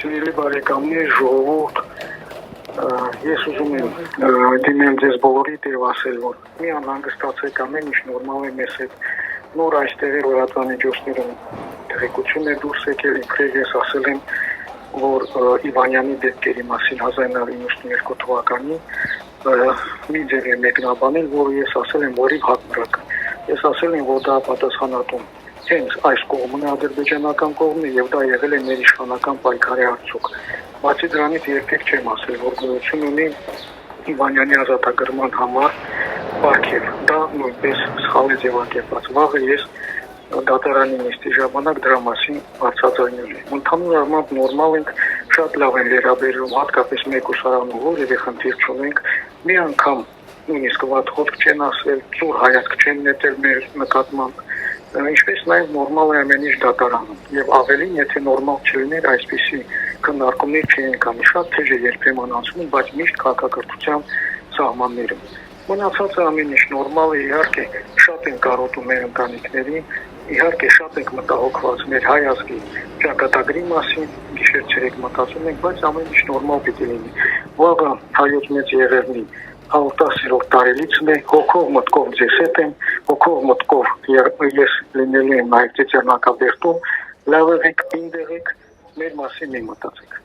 Սիրելի բարեկամներ, ժողովուրդ, ես ուզում եմ դիմել ձեզ բոլորիդ եւ ասել, որ մի անհանգստացեք, ամեն ինչ նորմալ է մեզ հետ։ Նոր այստեղ լրատվամիջոցներում տեղեկություն է դուրս եկել, իբրև ես ասել եմ, որ Իվանյանի դեպքերի մասին 1992 թվականին մի ձև է մեկնաբանել, որ ես ասել եմ, որի հակառակ։ Ես ասել եմ, որ դա պատասխանատուն հենց այս կողմն է, ադրբեջանական կողմն է, եւ դա եղել է մեր իշխանական պայքարի արդյունք։ Բացի դրանից երբեք չեմ ասել, որ գոյություն ունի Իվանյանի ազատագրման համար պարգև։ Դա նույնպես սխալ է ձևակերպված։ Վաղը ես դատարանի նիստի ժամանակ դրա մասին բացատրել եմ։ Ընդհանուր առմամբ նորմալ ենք, շատ լավ են վերաբերվում, հատկապես մեկուսարանով, որևէ խնդիր չունենք։ Մի անգամ նույնիսկ վատ խոսք չեն ասել, ծուր հայացք չեն նետել մեր նկատմամբ։ Ինչպես նաև նորմալ է ամեն ինչ դատարանում եւ ավելին, եթե նորմալ չլիներ, այսպիսի քննարկումներ չէին կանի, շատ թեժ է երբեմն անցնում, բայց միշտ քաղաքակրթության սահմաններում։ Մնացածը ամեն ինչ նորմալ է, իհարկե շատ են կարոտում մեր ընտանիքներին, իհարկե շատ ենք մտահոգված մեր հայ ազգի ճակատագրի մասին, գիշեր-ցերեկ մտածում ենք, բայց ամեն ինչ նորմալ պիտի լինի։ Վաղը հայոց մեծ եղերնի 10-րդ տարելիցն է, հոգով մտքով ձեզ հետ եմ, հոգով մտքով ես լինելու եմ նաև Ծեծեռնակաբերդում, լավ եղեք, պինդ եղեք, մեր մասին մի մտածեք։